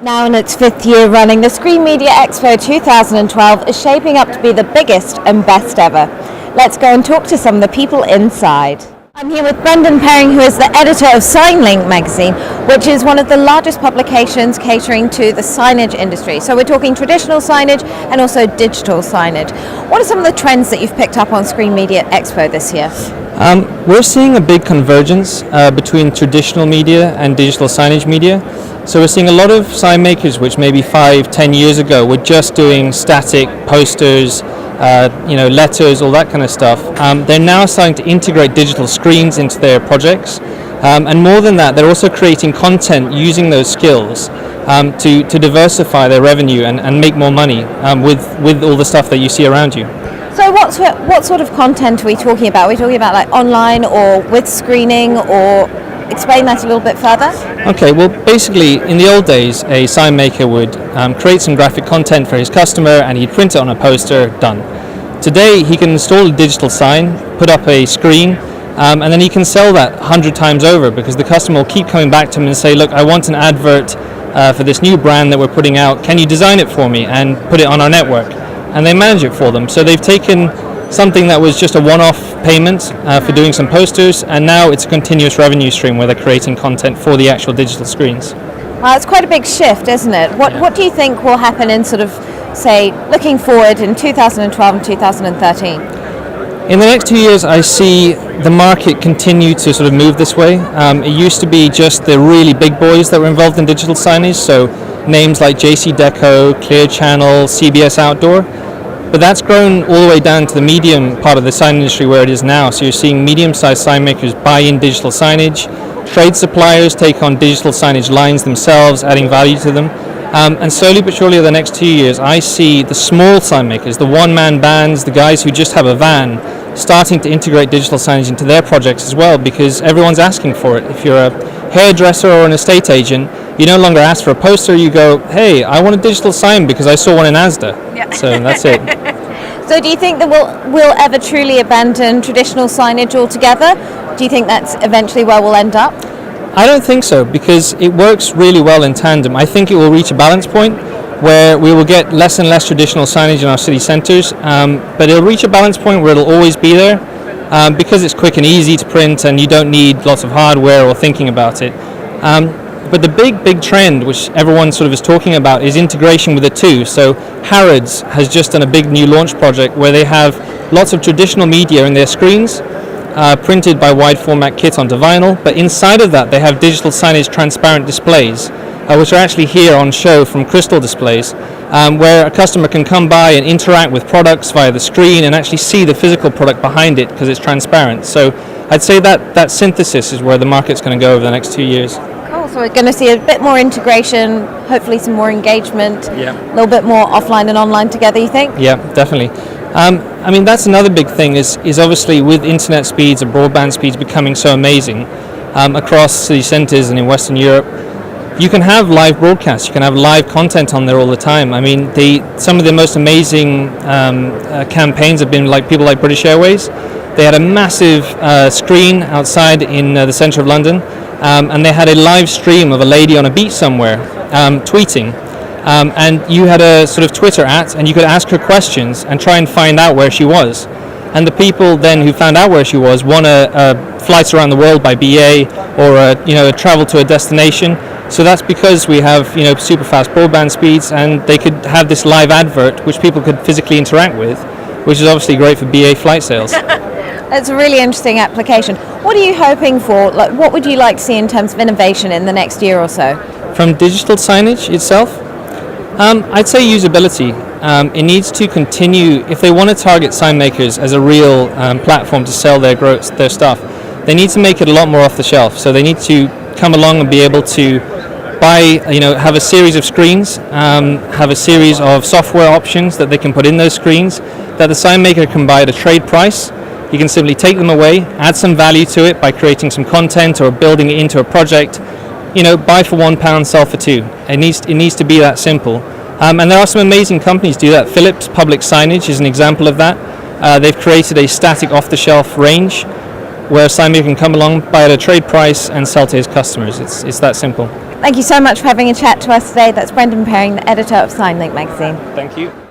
Now in its fifth year running, the Screenmedia Expo 2012 is shaping up to be the biggest and best ever. Let's go and talk to some of the people inside. I'm here with Brendan Perring, who is the editor of SignLink magazine, which is one of the largest publications catering to the signage industry. So we're talking traditional signage and also digital signage. What are some of the trends that you've picked up on Screenmedia Expo this year? We're seeing a big convergence between traditional media and digital signage media. So we're seeing a lot of sign makers which maybe 5-10 years ago were just doing static posters, letters, all that kind of stuff. They're now starting to integrate digital screens into their projects. And more than that, they're also creating content using those skills to diversify their revenue and make more money with all the stuff that you see around you. So what sort of content are we talking about? Are we talking about like online or with screening, or explain that a little bit further? Okay, well basically in the old days a sign maker would create some graphic content for his customer and he'd print it on a poster, done. Today he can install a digital sign, put up a screen, and then he can sell that 100 times over, because the customer will keep coming back to him and say, look, I want an advert for this new brand that we're putting out, can you design it for me and put it on our network? And they manage it for them. So they've taken something that was just a one-off payment for doing some posters, and now it's a continuous revenue stream where they're creating content for the actual digital screens. Well, it's quite a big shift, isn't it? What do you think will happen in sort of, say, looking forward in 2012 and 2013? In the next 2 years, I see the market continue to sort of move this way. It used to be just the really big boys that were involved in digital signage, so names like JC Deco, Clear Channel, CBS Outdoor. But that's grown all the way down to the medium part of the sign industry where it is now. So you're seeing medium-sized sign makers buy in digital signage, trade suppliers take on digital signage lines themselves, adding value to them. And slowly but surely over the next 2 years, I see the small sign makers, the one-man bands, the guys who just have a van, starting to integrate digital signage into their projects as well, because everyone's asking for it. If you're a hairdresser or an estate agent, you no longer ask for a poster, you go, hey, I want a digital sign because I saw one in Asda. Yeah. So that's it. So do you think that we'll ever truly abandon traditional signage altogether? Do you think that's eventually where we'll end up? I don't think so, because it works really well in tandem. I think it will reach a balance point where we will get less and less traditional signage in our city centres, but it'll reach a balance point where it'll always be there because it's quick and easy to print and you don't need lots of hardware or thinking about it. But the big trend, which everyone sort of is talking about, is integration with the two. So Harrods has just done a big new launch project where they have lots of traditional media in their screens, printed by wide format kit onto vinyl, but inside of that they have digital signage transparent displays, which are actually here on show from Crystal Displays, where a customer can come by and interact with products via the screen and actually see the physical product behind it because it's transparent. So I'd say that synthesis is where the market's going to go over the next 2 years. Cool, so we're going to see a bit more integration, hopefully some more engagement, Yeah. a little bit more offline and online together, you think? Yeah, definitely. I mean, that's another big thing is obviously with internet speeds and broadband speeds becoming so amazing across city centres and in Western Europe, you can have live broadcasts, you can have live content on there all the time. I mean, some of the most amazing campaigns have been like people like British Airways. They had a massive screen outside in the centre of London, and they had a live stream of a lady on a beach somewhere tweeting. And you had a sort of Twitter and you could ask her questions and try and find out where she was. And the people then who found out where she was won a flights around the world by BA or a travel to a destination. So that's because we have super fast broadband speeds, and they could have this live advert which people could physically interact with, which is obviously great for BA flight sales. That's a really interesting application. What are you hoping for? Like, what would you like to see in terms of innovation in the next year or so? From digital signage itself, I'd say usability. It needs to continue. If they want to target sign makers as a real platform to sell their stuff, they need to make it a lot more off the shelf. So they need to come along and be able to buy, have a series of screens, have a series of software options that they can put in those screens that the sign maker can buy at a trade price. You can simply take them away, add some value to it by creating some content or building it into a project. Buy for £1, sell for £2. It needs to be that simple. And there are some amazing companies do that. Philips Public Signage is an example of that. They've created a static off-the-shelf range where a sign maker can come along, buy at a trade price and sell to his customers. It's that simple. Thank you so much for having a chat to us today. That's Brendan Perring, the editor of SignLink magazine. Thank you.